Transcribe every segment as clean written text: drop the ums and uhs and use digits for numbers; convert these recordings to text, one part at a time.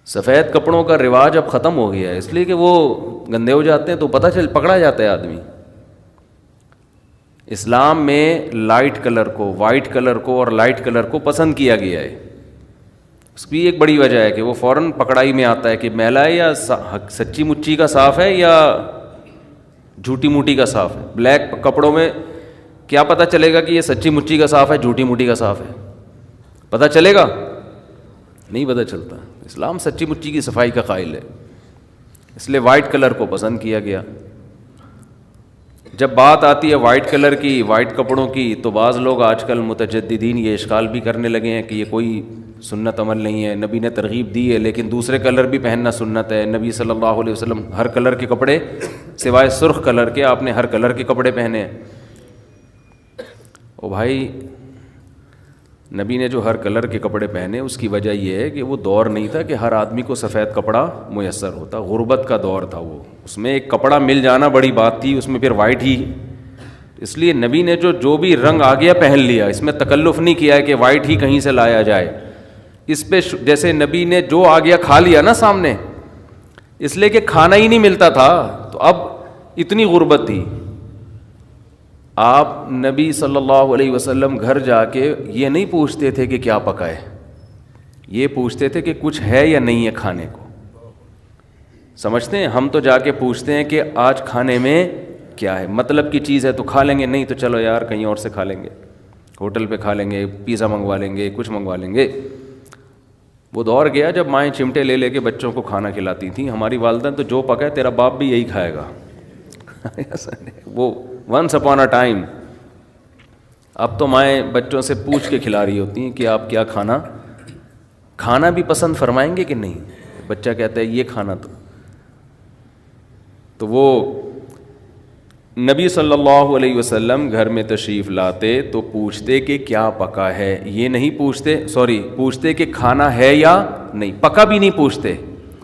سفید کپڑوں کا رواج اب ختم ہو گیا ہے، اس لیے کہ وہ گندے ہو جاتے ہیں تو پکڑا جاتا ہے آدمی۔ اسلام میں لائٹ کلر کو، وائٹ کلر کو اور لائٹ کلر کو پسند کیا گیا ہے۔ اس کی ایک بڑی وجہ ہے کہ وہ فوراً پکڑائی میں آتا ہے کہ میلا ہے یا سچی مچی کا صاف ہے یا جھوٹی موٹی کا صاف ہے۔ بلیک کپڑوں میں کیا پتہ چلے گا کہ یہ سچی مچی کا صاف ہے جھوٹی موٹی کا صاف ہے؟ پتہ چلے گا؟ نہیں پتہ چلتا۔ اسلام سچی مچی کی صفائی کا قائل ہے، اس لیے وائٹ کلر کو پسند کیا گیا۔ جب بات آتی ہے وائٹ کلر کی، وائٹ کپڑوں کی، تو بعض لوگ آج کل متجددین یہ اشکال بھی کرنے لگے ہیں کہ یہ کوئی سنت عمل نہیں ہے، نبی نے ترغیب دی ہے لیکن دوسرے کلر بھی پہننا سنت ہے۔ نبی صلی اللہ علیہ وسلم ہر کلر کے کپڑے سوائے سرخ کلر کے آپ نے ہر کلر کے کپڑے پہنے ہیں۔ او بھائی، نبی نے جو ہر کلر کے کپڑے پہنے اس کی وجہ یہ ہے کہ وہ دور نہیں تھا کہ ہر آدمی کو سفید کپڑا میسر ہوتا، غربت کا دور تھا وہ، اس میں ایک کپڑا مل جانا بڑی بات تھی، اس میں پھر وائٹ ہی، اس لیے نبی نے جو بھی رنگ آ گیا پہن لیا، اس میں تکلف نہیں کیا ہے کہ وائٹ ہی کہیں سے لایا جائے۔ اس پہ جیسے نبی نے جو آ گیا کھا لیا نا سامنے، اس لیے کہ کھانا ہی نہیں ملتا تھا، تو اب اتنی غربت تھی۔ آپ نبی صلی اللہ علیہ وسلم گھر جا کے یہ نہیں پوچھتے تھے کہ کیا پکا ہے، یہ پوچھتے تھے کہ کچھ ہے یا نہیں ہے کھانے کو۔ سمجھتے ہیں؟ ہم تو جا کے پوچھتے ہیں کہ آج کھانے میں کیا ہے، مطلب کی چیز ہے تو کھا لیں گے، نہیں تو چلو یار کہیں اور سے کھا لیں گے، ہوٹل پہ کھا لیں گے، پیزا منگوا لیں گے، کچھ منگوا لیں گے۔ وہ دور گیا جب مائیں چمٹے لے لے کے بچوں کو کھانا کھلاتی تھیں، ہماری والدہ تو جو پکا ہے تیرا باپ بھی یہی کھائے گا۔ وہ ونس اپون اے ٹائم۔ اب تو مائیں بچوں سے پوچھ کے کھلا رہی ہوتی ہیں کہ آپ کیا کھانا بھی پسند فرمائیں گے کہ نہیں؟ بچہ کہتا ہے یہ کھانا، تو وہ نبی صلی اللہ علیہ وسلم گھر میں تشریف لاتے تو پوچھتے کہ کیا پکا ہے، یہ نہیں پوچھتے کہ کھانا ہے یا نہیں، پکا بھی نہیں پوچھتے،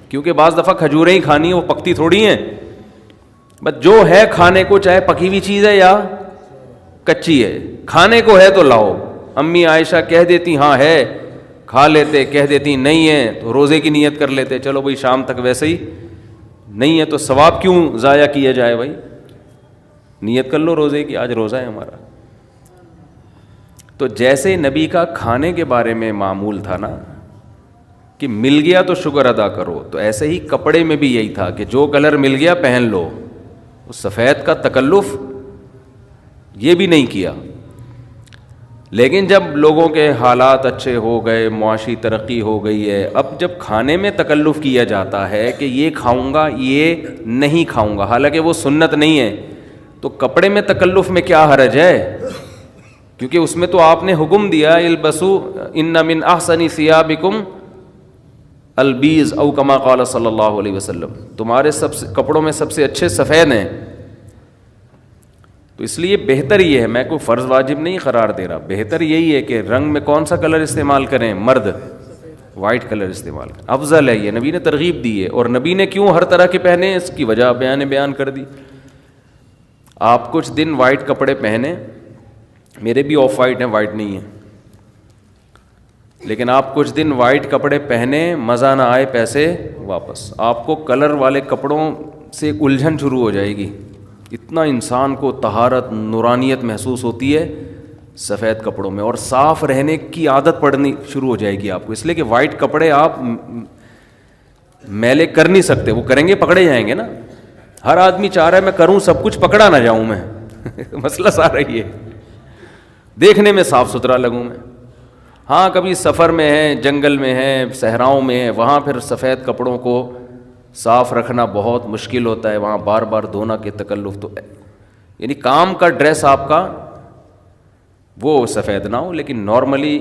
کیونکہ بعض دفعہ کھجوریں ہی کھانی ہیں، وہ پکتی تھوڑی ہیں، بس جو ہے کھانے کو، چاہے پکی ہوئی چیز ہے یا کچی ہے، کھانے کو ہے تو لاؤ۔ امی عائشہ کہہ دیتی ہاں ہے، کھا لیتے، کہہ دیتی نہیں ہے تو روزے کی نیت کر لیتے، چلو بھائی شام تک ویسے ہی نہیں ہے تو ثواب کیوں ضائع کیا جائے، بھائی نیت کر لو روزے کی، آج روزہ ہے ہمارا۔ تو جیسے نبی کا کھانے کے بارے میں معمول تھا نا کہ مل گیا تو شکر ادا کرو، تو ایسے ہی کپڑے میں بھی یہی تھا کہ جو کلر مل گیا پہن لو، اس سفید کا تکلف یہ بھی نہیں کیا۔ لیکن جب لوگوں کے حالات اچھے ہو گئے، معاشی ترقی ہو گئی ہے، اب جب کھانے میں تکلف کیا جاتا ہے کہ یہ کھاؤں گا یہ نہیں کھاؤں گا، حالانکہ وہ سنت نہیں ہے، تو کپڑے میں تکلف میں کیا حرج ہے؟ کیونکہ اس میں تو آپ نے حکم دیا البسو ان من احسن ثیابکم البیض او کما قال صلی اللہ علیہ وسلم، تمہارے کپڑوں میں سب سے اچھے سفید ہیں۔ تو اس لیے بہتر یہ ہے، میں کوئی فرض واجب نہیں قرار دے رہا، بہتر یہی ہے کہ رنگ میں کون سا کلر استعمال کریں، مرد وائٹ کلر استعمال کریں، افضل ہے، یہ نبی نے ترغیب دی ہے۔ اور نبی نے کیوں ہر طرح کے پہنے، اس کی وجہ بیان کر دی۔ آپ کچھ دن وائٹ کپڑے پہنے، میرے بھی آف وائٹ ہیں، وائٹ نہیں ہیں، لیکن آپ کچھ دن وائٹ کپڑے پہنے، مزہ نہ آئے پیسے واپس، آپ کو کلر والے کپڑوں سے ایک الجھن شروع ہو جائے گی، اتنا انسان کو طہارت نورانیت محسوس ہوتی ہے سفید کپڑوں میں، اور صاف رہنے کی عادت پڑنی شروع ہو جائے گی آپ کو، اس لیے کہ وائٹ کپڑے آپ میلے کر نہیں سکتے، وہ کریں گے پکڑے جائیں گے نا۔ ہر آدمی چاہ رہا ہے میں کروں سب کچھ، پکڑا نہ جاؤں میں مسئلہ سارا ہی ہے، دیکھنے میں صاف ستھرا لگوں میں۔ ہاں کبھی سفر میں ہے، جنگل میں ہے، صحراؤں میں ہے، وہاں پھر سفید کپڑوں کو صاف رکھنا بہت مشکل ہوتا ہے، وہاں بار بار دھونا کے تکلف، تو یعنی کام کا ڈریس آپ کا وہ سفید نہ ہو، لیکن نارملی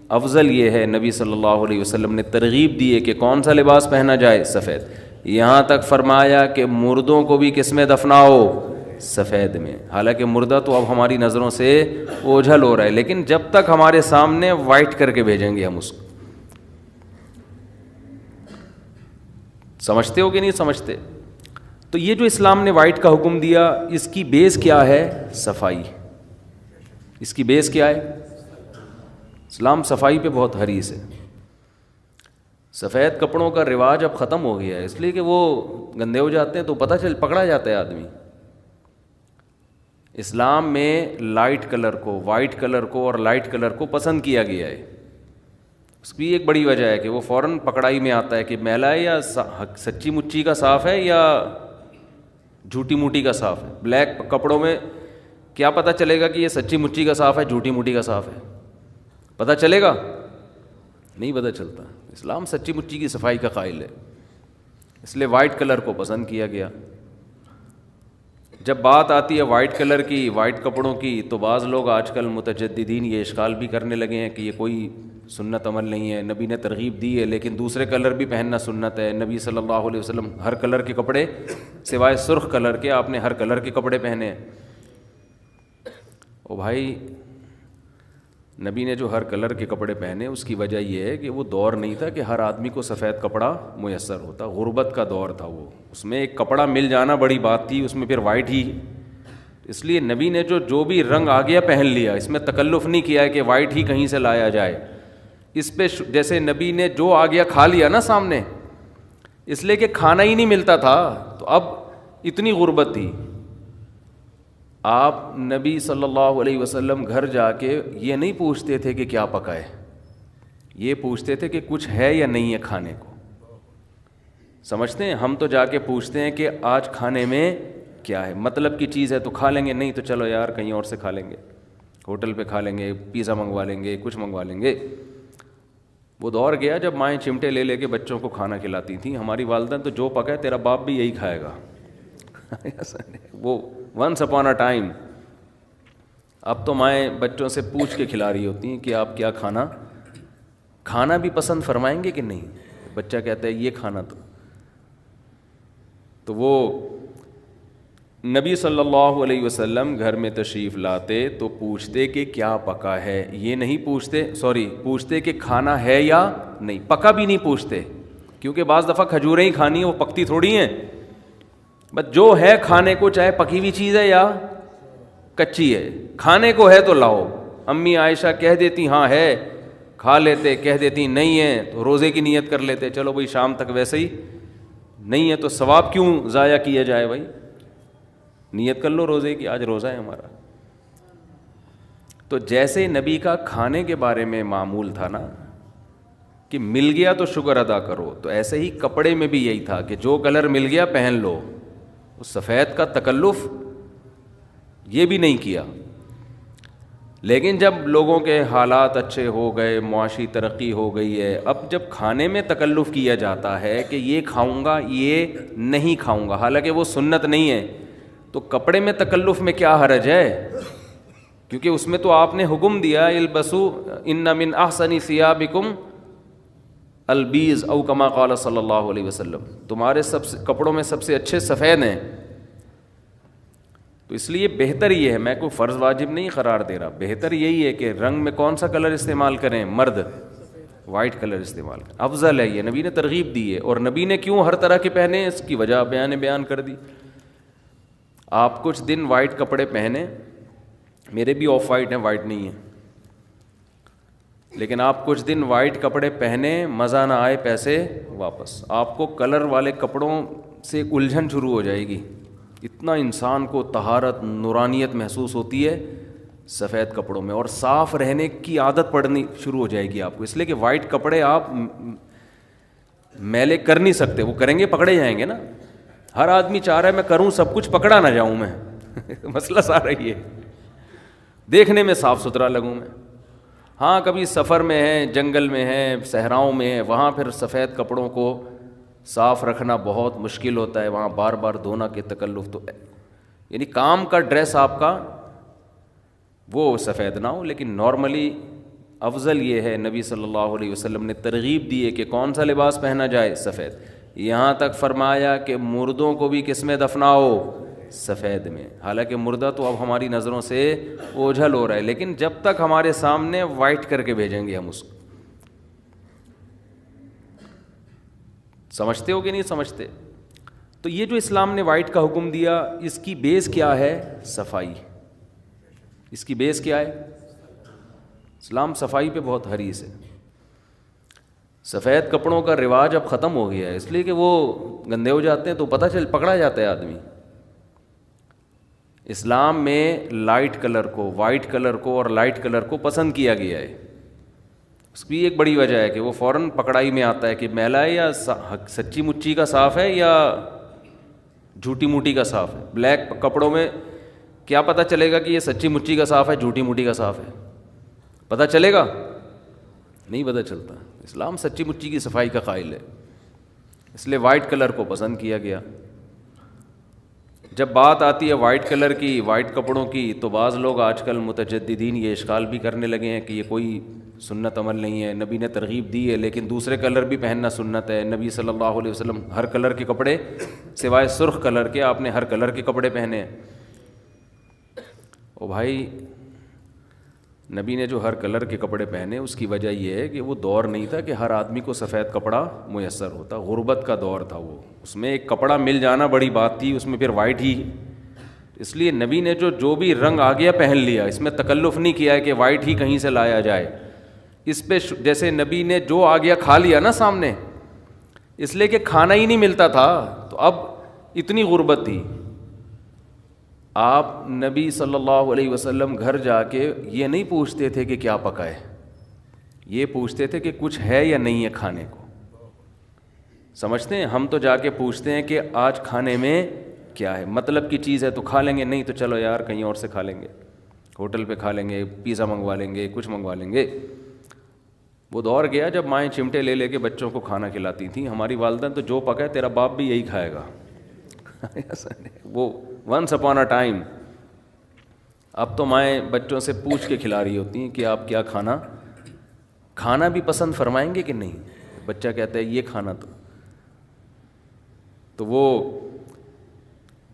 افضل یہ ہے، نبی صلی اللہ علیہ وسلم نے ترغیب دی ہے کہ کون سا لباس پہنا جائے، سفید، یہاں تک فرمایا کہ مردوں کو بھی کس میں دفناؤ، سفید میں، حالانکہ مردہ تو اب ہماری نظروں سے اوجھل ہو رہا ہے، لیکن جب تک ہمارے سامنے وائٹ کر کے بھیجیں گے ہم اس کو، سمجھتے ہو کہ نہیں سمجھتے؟ تو یہ جو اسلام نے وائٹ کا حکم دیا، اس کی بیس کیا ہے؟ صفائی، اس کی بیس کیا ہے؟ اسلام صفائی پہ بہت حریص ہے۔ سفید کپڑوں کا رواج اب ختم ہو گیا ہے، اس لیے کہ وہ گندے ہو جاتے ہیں تو پکڑا جاتا ہے آدمی۔ اسلام میں لائٹ کلر کو، وائٹ کلر کو اور لائٹ کلر کو پسند کیا گیا ہے۔ اس کی ایک بڑی وجہ ہے کہ وہ فوراً پکڑائی میں آتا ہے کہ میلا ہے یا سچی مچی کا صاف ہے یا جھوٹی موٹی کا صاف ہے۔ بلیک کپڑوں میں کیا پتہ چلے گا کہ یہ سچی مچی کا صاف ہے جھوٹی موٹی کا صاف ہے؟ پتہ چلے گا؟ نہیں پتہ چلتا۔ اسلام سچی مچی کی صفائی کا قائل ہے، اس لیے وائٹ کلر کو پسند کیا گیا۔ جب بات آتی ہے وائٹ کلر کی، وائٹ کپڑوں کی، تو بعض لوگ آج کل متجددین یہ اشکال بھی کرنے لگے ہیں کہ یہ کوئی سنت عمل نہیں ہے، نبی نے ترغیب دی ہے لیکن دوسرے کلر بھی پہننا سنت ہے۔ نبی صلی اللہ علیہ وسلم ہر کلر کے کپڑے سوائے سرخ کلر کے آپ نے ہر کلر کے کپڑے پہنے ہیں۔ او بھائی، نبی نے جو ہر کلر کے کپڑے پہنے اس کی وجہ یہ ہے کہ وہ دور نہیں تھا کہ ہر آدمی کو سفید کپڑا میسر ہوتا، غربت کا دور تھا وہ، اس میں ایک کپڑا مل جانا بڑی بات تھی، اس میں پھر وائٹ ہی، اس لیے نبی نے جو بھی رنگ آ گیا پہن لیا، اس میں تکلف نہیں کیا ہے کہ وائٹ ہی کہیں سے لایا جائے۔ اس پہ جیسے نبی نے جو آ گیا کھا لیا نا سامنے، اس لیے کہ کھانا ہی نہیں ملتا تھا، تو اب اتنی غربت تھی۔ آپ نبی صلی اللہ علیہ وسلم گھر جا کے یہ نہیں پوچھتے تھے کہ کیا پکا ہے، یہ پوچھتے تھے کہ کچھ ہے یا نہیں ہے کھانے کو۔ سمجھتے ہیں؟ ہم تو جا کے پوچھتے ہیں کہ آج کھانے میں کیا ہے، مطلب کی چیز ہے تو کھا لیں گے، نہیں تو چلو یار کہیں اور سے کھا لیں گے، ہوٹل پہ کھا لیں گے، پیزا منگوا لیں گے، کچھ منگوا لیں گے۔ وہ دور گیا جب مائیں چمٹے لے لے کے بچوں کو کھانا کھلاتی تھیں، ہماری والدہ تو جو پکا ہے تیرا باپ بھی یہی کھائے گا۔ وہ ونس اپون اے ٹائم۔ اب تو مائیں بچوں سے پوچھ کے کھلا رہی ہوتی ہیں کہ آپ کیا کھانا بھی پسند فرمائیں گے کہ نہیں؟ بچہ کہتا ہے یہ کھانا، تو وہ نبی صلی اللہ علیہ وسلم گھر میں تشریف لاتے تو پوچھتے کہ کیا پکا ہے، یہ نہیں پوچھتے کہ کھانا ہے یا نہیں، پکا بھی نہیں پوچھتے، کیونکہ بعض دفعہ کھجوریں ہی کھانی ہیں، وہ پکتی تھوڑی ہیں، بس جو ہے کھانے کو، چاہے پکی ہوئی چیز ہے یا کچی ہے، کھانے کو ہے تو لاؤ۔ امی عائشہ کہہ دیتی ہاں ہے، کھا لیتے، کہہ دیتی نہیں ہے تو روزے کی نیت کر لیتے، چلو بھائی شام تک ویسے ہی نہیں ہے تو ثواب کیوں ضائع کیا جائے، بھائی نیت کر لو روزے کی، آج روزہ ہے ہمارا۔ تو جیسے نبی کا کھانے کے بارے میں معمول تھا نا کہ مل گیا تو شکر ادا کرو، تو ایسے ہی کپڑے میں بھی یہی تھا کہ جو کلر مل گیا پہن لو، اس سفید کا تکلف یہ بھی نہیں کیا۔ لیکن جب لوگوں کے حالات اچھے ہو گئے، معاشی ترقی ہو گئی ہے، اب جب کھانے میں تکلف کیا جاتا ہے کہ یہ کھاؤں گا یہ نہیں کھاؤں گا، حالانکہ وہ سنت نہیں ہے، تو کپڑے میں تکلف میں کیا حرج ہے؟ کیونکہ اس میں تو آپ نے حکم دیا البسو ان من احسن ثیابکم البیض او کما قال صلی اللہ علیہ وسلم، تمہارے سب سے کپڑوں میں سب سے اچھے سفید ہیں۔ تو اس لیے بہتر یہ ہے، میں کوئی فرض واجب نہیں قرار دے رہا، بہتر یہی ہے کہ رنگ میں کون سا کلر استعمال کریں، مرد وائٹ کلر استعمال کریں، افضل ہے، یہ نبی نے ترغیب دی ہے۔ اور نبی نے کیوں ہر طرح کے پہنے، اس کی وجہ بیان کر دی۔ آپ کچھ دن وائٹ کپڑے پہنے، میرے بھی آف وائٹ ہیں، وائٹ نہیں ہیں، لیکن آپ کچھ دن وائٹ کپڑے پہنے، مزہ نہ آئے پیسے واپس، آپ کو کلر والے کپڑوں سے ایک الجھن شروع ہو جائے گی، اتنا انسان کو طہارت نورانیت محسوس ہوتی ہے سفید کپڑوں میں، اور صاف رہنے کی عادت پڑنی شروع ہو جائے گی آپ کو، اس لیے کہ وائٹ کپڑے آپ میلے کر نہیں سکتے، وہ کریں گے پکڑے جائیں گے نا۔ ہر آدمی چاہ رہا ہے میں کروں سب کچھ، پکڑا نہ جاؤں میں مسئلہ سارا ہی ہے، دیکھنے میں صاف ستھرا لگوں میں۔ ہاں کبھی سفر میں ہے، جنگل میں ہے، صحراؤں میں ہے، وہاں پھر سفید کپڑوں کو صاف رکھنا بہت مشکل ہوتا ہے، وہاں بار بار دھونا کے تکلف، تو یعنی کام کا ڈریس آپ کا وہ سفید نہ ہو، لیکن نارملی افضل یہ ہے، نبی صلی اللہ علیہ وسلم نے ترغیب دی ہے کہ کون سا لباس پہنا جائے، سفید، یہاں تک فرمایا کہ مردوں کو بھی کس میں دفناؤ، سفید میں، حالانکہ مردہ تو اب ہماری نظروں سے اوجھل ہو رہا ہے، لیکن جب تک ہمارے سامنے وائٹ کر کے بھیجیں گے ہم اس کو، سمجھتے ہو کہ نہیں سمجھتے؟ تو یہ جو اسلام نے وائٹ کا حکم دیا، اس کی بیس کیا ہے؟ صفائی۔ اس کی بیس کیا ہے؟ اسلام صفائی پہ بہت حریص ہے۔ سفید کپڑوں کا رواج اب ختم ہو گیا ہے، اس لیے کہ وہ گندے ہو جاتے ہیں تو پکڑا جاتا ہے آدمی۔ اسلام میں لائٹ کلر کو، وائٹ کلر کو اور لائٹ کلر کو پسند کیا گیا ہے۔ اس کی ایک بڑی وجہ ہے کہ وہ فوراً پکڑائی میں آتا ہے کہ میلا ہے یا سچی مچی کا صاف ہے یا جھوٹی موٹی کا صاف ہے۔ بلیک کپڑوں میں کیا پتہ چلے گا کہ یہ سچی مچی کا صاف ہے جھوٹی موٹی کا صاف ہے؟ پتہ چلے گا؟ نہیں پتہ چلتا۔ اسلام سچی مچی کی صفائی کا قائل ہے، اس لیے وائٹ کلر کو پسند کیا گیا۔ جب بات آتی ہے وائٹ کلر کی، وائٹ کپڑوں کی، تو بعض لوگ آج کل متجددین یہ اشکال بھی کرنے لگے ہیں کہ یہ کوئی سنت عمل نہیں ہے، نبی نے ترغیب دی ہے لیکن دوسرے کلر بھی پہننا سنت ہے۔ نبی صلی اللہ علیہ وسلم ہر کلر کے کپڑے سوائے سرخ کلر کے، آپ نے ہر کلر کے کپڑے پہنے ہیں۔ او بھائی، نبی نے جو ہر کلر کے کپڑے پہنے اس کی وجہ یہ ہے کہ وہ دور نہیں تھا کہ ہر آدمی کو سفید کپڑا میسر ہوتا، غربت کا دور تھا وہ، اس میں ایک کپڑا مل جانا بڑی بات تھی، اس میں پھر وائٹ ہی، اس لیے نبی نے جو بھی رنگ آ گیا پہن لیا، اس میں تکلف نہیں کیا ہے کہ وائٹ ہی کہیں سے لایا جائے۔ اس پہ جیسے نبی نے جو آ گیا کھا لیا نا سامنے، اس لیے کہ کھانا ہی نہیں ملتا تھا، تو اب اتنی غربت تھی۔ آپ نبی صلی اللہ علیہ وسلم گھر جا کے یہ نہیں پوچھتے تھے کہ کیا پکا ہے، یہ پوچھتے تھے کہ کچھ ہے یا نہیں ہے کھانے کو۔ سمجھتے ہیں؟ ہم تو جا کے پوچھتے ہیں کہ آج کھانے میں کیا ہے، مطلب کی چیز ہے تو کھا لیں گے، نہیں تو چلو یار کہیں اور سے کھا لیں گے، ہوٹل پہ کھا لیں گے، پیزا منگوا لیں گے، کچھ منگوا لیں گے۔ وہ دور گیا جب مائیں چمٹے لے لے کے بچوں کو کھانا کھلاتی تھیں۔ ہماری والدہ تو جو پکا ہے تیرا باپ بھی یہی کھائے گا، وہ ونس اپون اے ٹائم۔ اب تو مائیں بچوں سے پوچھ کے کھلا رہی ہوتی ہیں کہ آپ کیا کھانا بھی پسند فرمائیں گے کہ نہیں؟ بچہ کہتا ہے یہ کھانا، تو وہ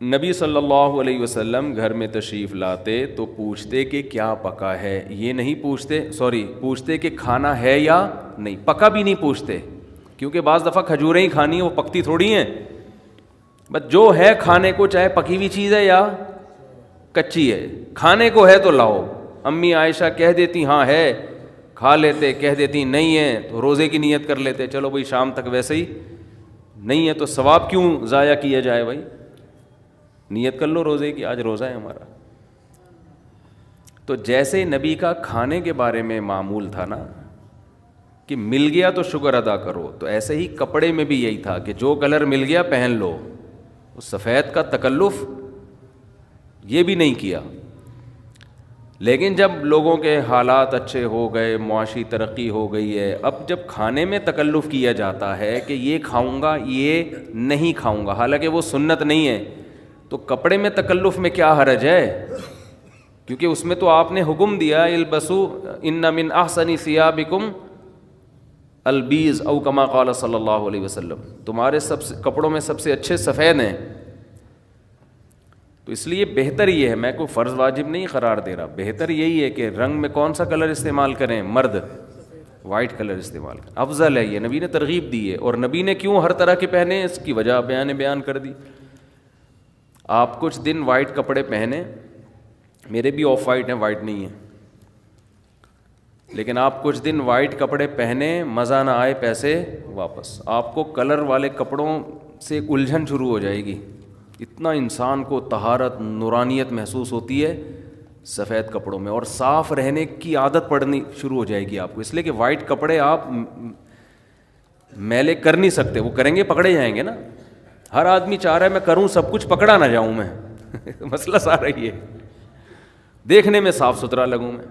نبی صلی اللہ علیہ وسلم گھر میں تشریف لاتے تو پوچھتے کہ کیا پکا ہے، یہ نہیں پوچھتے کہ کھانا ہے یا نہیں، پکا بھی نہیں پوچھتے، کیونکہ بعض دفعہ کھجوریں ہی کھانی ہیں، وہ پکتی تھوڑی ہیں، بس جو ہے کھانے کو، چاہے پکی ہوئی چیز ہے یا کچی ہے، کھانے کو ہے تو لاؤ۔ امی عائشہ کہہ دیتی ہاں ہے، کھا لیتے، کہہ دیتی نہیں ہے تو روزے کی نیت کر لیتے، چلو بھائی شام تک ویسے ہی نہیں ہے تو ثواب کیوں ضائع کیا جائے، بھائی نیت کر لو روزے کی، آج روزہ ہے ہمارا۔ تو جیسے نبی کا کھانے کے بارے میں معمول تھا نا کہ مل گیا تو شکر ادا کرو، تو ایسے ہی کپڑے میں بھی یہی تھا کہ جو کلر مل گیا پہن لو، سفید کا تکلف یہ بھی نہیں کیا۔ لیکن جب لوگوں کے حالات اچھے ہو گئے، معاشی ترقی ہو گئی ہے، اب جب کھانے میں تکلف کیا جاتا ہے کہ یہ کھاؤں گا یہ نہیں کھاؤں گا، حالانکہ وہ سنت نہیں ہے، تو کپڑے میں تکلف میں کیا حرج ہے؟ کیونکہ اس میں تو آپ نے حکم دیا البسو ان من احسن ثیابکم البیض او کما قال صلی اللہ علیہ وسلم، تمہارے کپڑوں میں سب سے اچھے سفید ہیں۔ تو اس لیے بہتر یہ ہے، میں کوئی فرض واجب نہیں قرار دے رہا، بہتر یہی ہے کہ رنگ میں کون سا کلر استعمال کریں، مرد وائٹ کلر استعمال کریں، افضل ہے، یہ نبی نے ترغیب دی ہے۔ اور نبی نے کیوں ہر طرح کے پہنے، اس کی وجہ بیان کر دی۔ آپ کچھ دن وائٹ کپڑے پہنے، میرے بھی آف وائٹ ہیں، وائٹ نہیں ہیں، لیکن آپ کچھ دن وائٹ کپڑے پہنے، مزہ نہ آئے پیسے واپس، آپ کو کلر والے کپڑوں سے ایک الجھن شروع ہو جائے گی، اتنا انسان کو طہارت نورانیت محسوس ہوتی ہے سفید کپڑوں میں، اور صاف رہنے کی عادت پڑنی شروع ہو جائے گی آپ کو، اس لیے کہ وائٹ کپڑے آپ میلے کر نہیں سکتے، وہ کریں گے پکڑے جائیں گے نا۔ ہر آدمی چاہ رہا ہے میں کروں سب کچھ، پکڑا نہ جاؤں میں مسئلہ سا رہی ہے، دیکھنے میں صاف ستھرا لگوں میں۔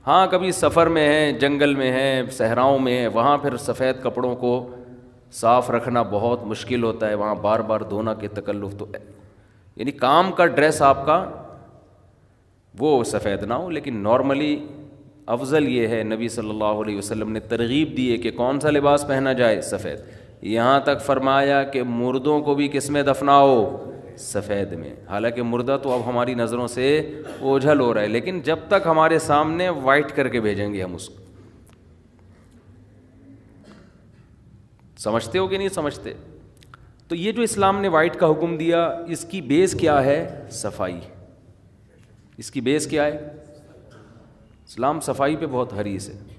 ہاں کبھی سفر میں ہیں، جنگل میں ہیں، صحراؤں میں ہیں، وہاں پھر سفید کپڑوں کو صاف رکھنا بہت مشکل ہوتا ہے، وہاں بار بار دھونا کے تکلف، تو یعنی کام کا ڈریس آپ کا وہ سفید نہ ہو، لیکن نارملی افضل یہ ہے، نبی صلی اللہ علیہ وسلم نے ترغیب دی ہے کہ کون سا لباس پہنا جائے، سفید۔ یہاں تک فرمایا کہ مردوں کو بھی کس میں دفناؤ، سفید میں، حالانکہ مردہ تو اب ہماری نظروں سے اوجھل ہو رہا ہے، لیکن جب تک ہمارے سامنے وائٹ کر کے بھیجیں گے ہم اس کو۔ سمجھتے ہو کہ نہیں سمجھتے؟ تو یہ جو اسلام نے وائٹ کا حکم دیا، اس کی بیس کیا ہے؟ صفائی۔ اس کی بیس کیا ہے؟ اسلام صفائی پہ بہت حریص ہے۔